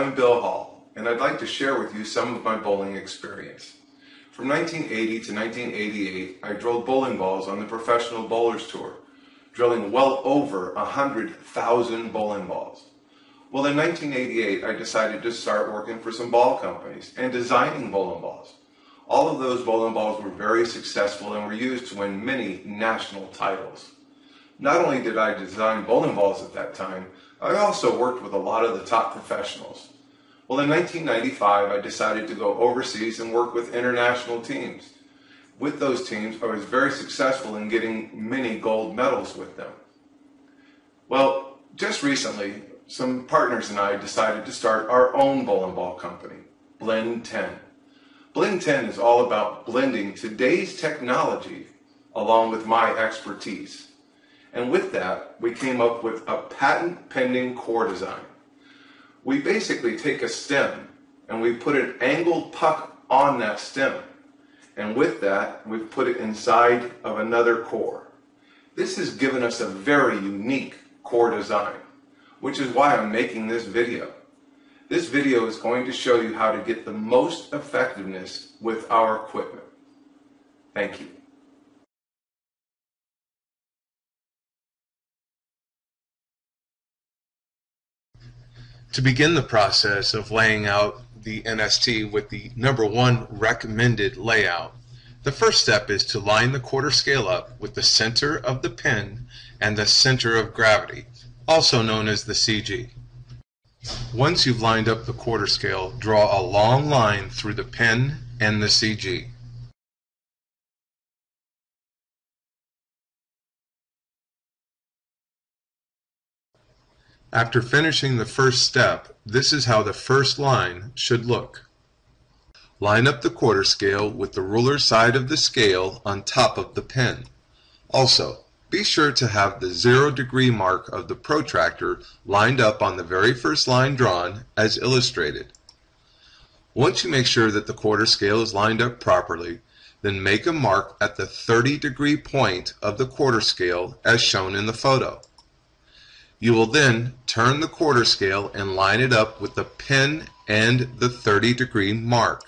I'm Bill Hall, and I'd like to share with you some of my bowling experience. From 1980 to 1988, I drilled bowling balls on the Professional Bowlers Tour, drilling well over 100,000 bowling balls. Well, in 1988, I decided to start working for some ball companies and designing bowling balls. All of those bowling balls were very successful and were used to win many national titles. Not only did I design bowling balls at that time, I also worked with a lot of the top professionals. Well, in 1995, I decided to go overseas and work with international teams. With those teams, I was very successful in getting many gold medals with them. Well, just recently, some partners and I decided to start our own bowling ball company, Blend10. Blend10 is all about blending today's technology along with my expertise. And with that, we came up with a patent-pending core design. We basically take a stem and we put an angled puck on that stem. And with that, we've put it inside of another core. This has given us a very unique core design, which is why I'm making this video. This video is going to show you how to get the most effectiveness with our equipment. Thank you. To begin the process of laying out the NST with the #1 recommended layout, the first step is to line the quarter scale up with the center of the pin and the center of gravity, also known as the CG. Once you've lined up the quarter scale, draw a long line through the pin and the CG. After finishing the first step, this is how the first line should look. Line up the quarter scale with the ruler side of the scale on top of the pin. Also, be sure to have the 0-degree mark of the protractor lined up on the very first line drawn as illustrated. Once you make sure that the quarter scale is lined up properly, then make a mark at the 30-degree point of the quarter scale as shown in the photo. You will then turn the quarter scale and line it up with the pin and the 30-degree mark.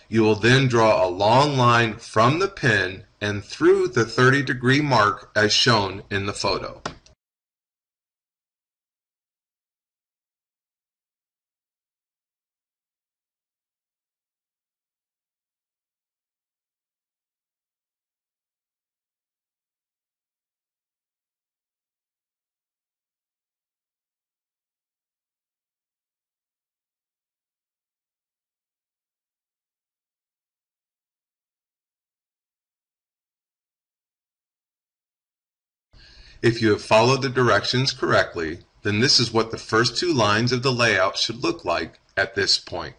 You will then draw a long line from the pin and through the 30-degree mark as shown in the photo. If you have followed the directions correctly, then this is what the first two lines of the layout should look like at this point.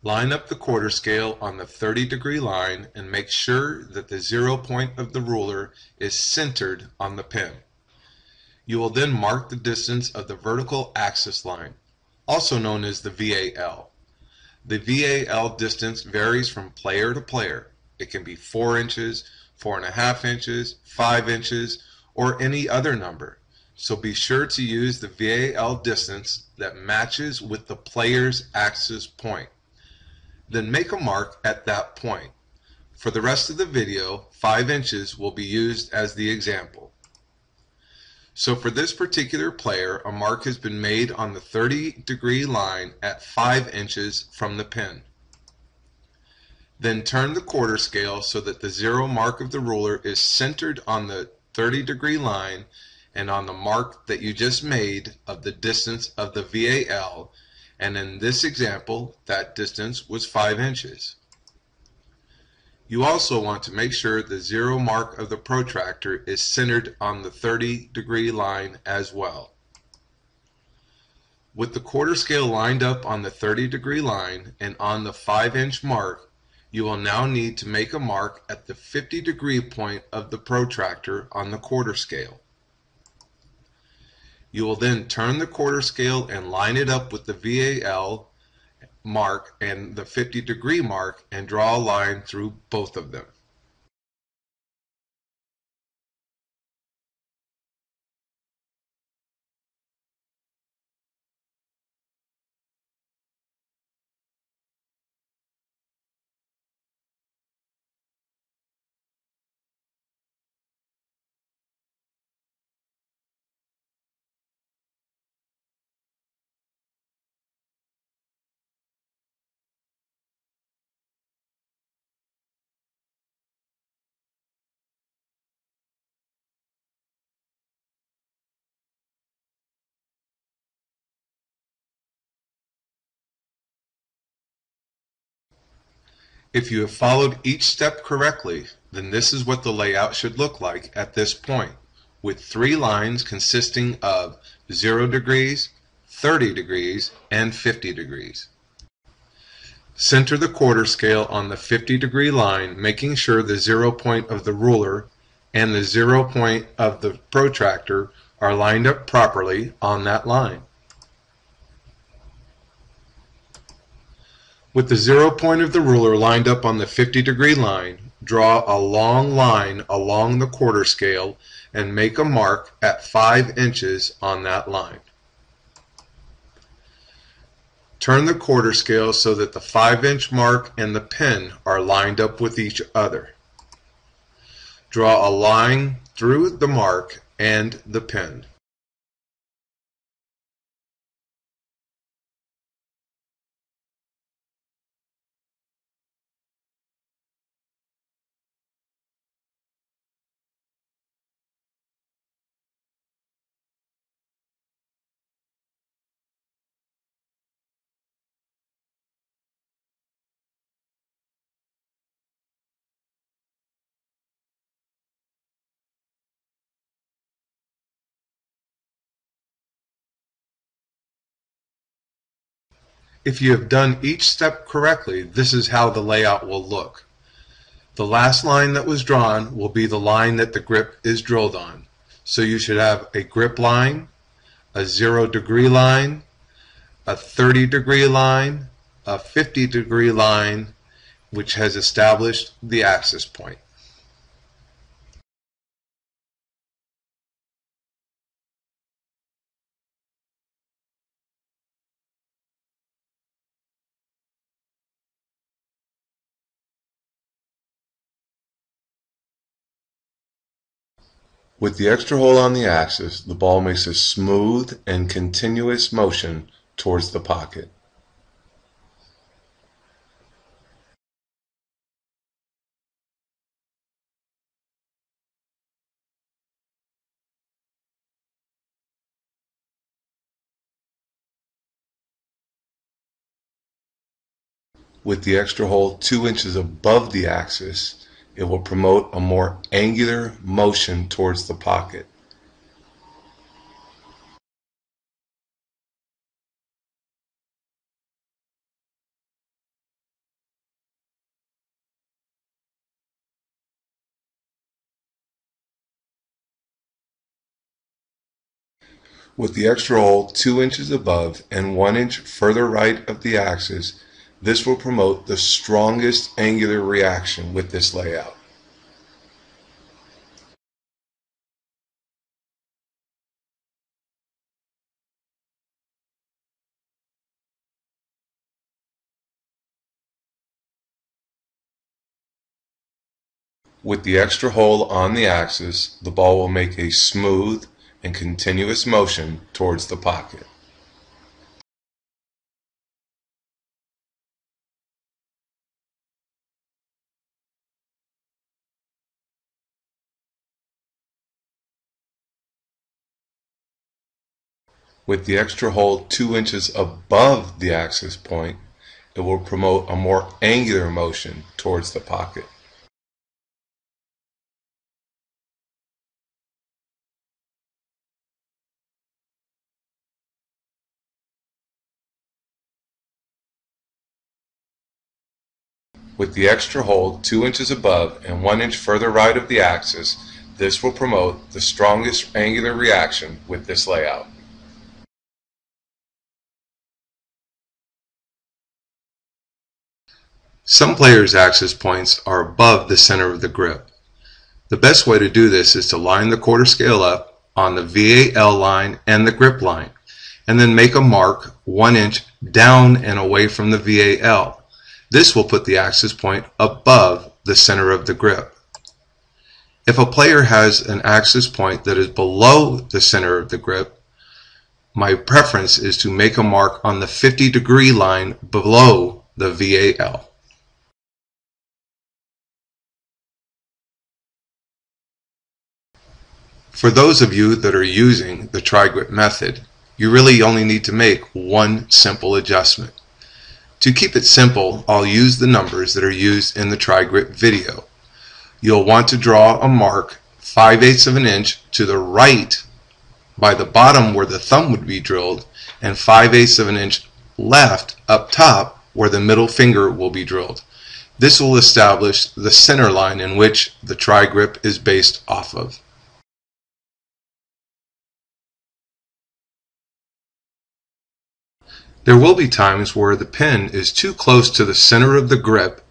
Line up the quarter scale on the 30-degree line and make sure that the 0 point of the ruler is centered on the pin. You will then mark the distance of the vertical axis line, also known as the VAL. The VAL distance varies from player to player. It can be 4 inches, 4.5 inches, 5 inches, or any other number. So be sure to use the VAL distance that matches with the player's axis point. Then make a mark at that point. For the rest of the video, 5 inches will be used as the example. So for this particular player, a mark has been made on the 30-degree line at 5 inches from the pin. Then turn the quarter scale so that the 0 mark of the ruler is centered on the 30-degree line and on the mark that you just made of the distance of the VAL, and in this example that distance was 5 inches. You also want to make sure the 0 mark of the protractor is centered on the 30-degree line as well. With the quarter scale lined up on the 30-degree line and on the 5-inch mark, you will now need to make a mark at the 50-degree point of the protractor on the quarter scale. You will then turn the quarter scale and line it up with the VAL mark and the 50-degree mark and draw a line through both of them. If you have followed each step correctly, then this is what the layout should look like at this point, with 3 lines consisting of 0 degrees, 30 degrees, and 50 degrees. Center the quarter scale on the 50-degree line, making sure the 0 point of the ruler and the 0 point of the protractor are lined up properly on that line. With the 0 point of the ruler lined up on the 50-degree line, draw a long line along the quarter scale and make a mark at 5 inches on that line. Turn the quarter scale so that the 5-inch mark and the pin are lined up with each other. Draw a line through the mark and the pin. If you have done each step correctly, this is how the layout will look. The last line that was drawn will be the line that the grip is drilled on. So you should have a grip line, a 0-degree line, a 30-degree line, a 50-degree line, which has established the axis point. With the extra hole on the axis, the ball makes a smooth and continuous motion towards the pocket. With the extra hole 2 inches above the axis, it will promote a more angular motion towards the pocket. With the extra hole 2 inches above and 1 inch further right of the axis, this will promote the strongest angular reaction with this layout. With the extra hole on the axis, the ball will make a smooth and continuous motion towards the pocket. With the extra hole 2 inches above the axis point, it will promote a more angular motion towards the pocket. With the extra hole 2 inches above and 1 inch further right of the axis, this will promote the strongest angular reaction with this layout. Some players' axis points are above the center of the grip. The best way to do this is to line the quarter scale up on the VAL line and the grip line, and then make a mark 1 inch down and away from the VAL. This will put the axis point above the center of the grip. If a player has an axis point that is below the center of the grip, my preference is to make a mark on the 50-degree line below the VAL. For those of you that are using the tri-grip method, you really only need to make one simple adjustment. To keep it simple, I'll use the numbers that are used in the tri-grip video. You'll want to draw a mark 5/8 of an inch to the right by the bottom where the thumb would be drilled, and 5/8 of an inch left up top where the middle finger will be drilled. This will establish the center line in which the tri-grip is based off of. There will be times where the pin is too close to the center of the grip,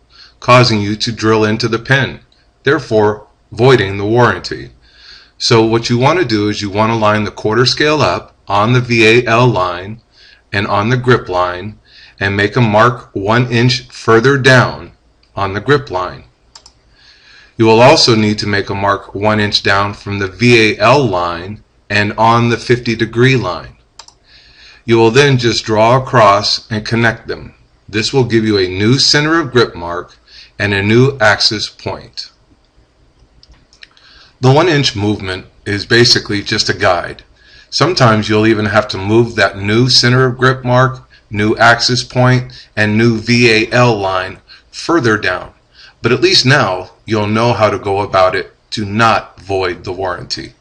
causing you to drill into the pin, therefore voiding the warranty. So what you want to do is you want to line the quarter scale up on the VAL line and on the grip line and make a mark 1 inch further down on the grip line. You will also need to make a mark 1 inch down from the VAL line and on the 50-degree line. You will then just draw across and connect them. This will give you a new center of grip mark and a new axis point. The 1 inch movement is basically just a guide. Sometimes you'll even have to move that new center of grip mark, new axis point, and new VAL line further down. But at least now you'll know how to go about it to not void the warranty.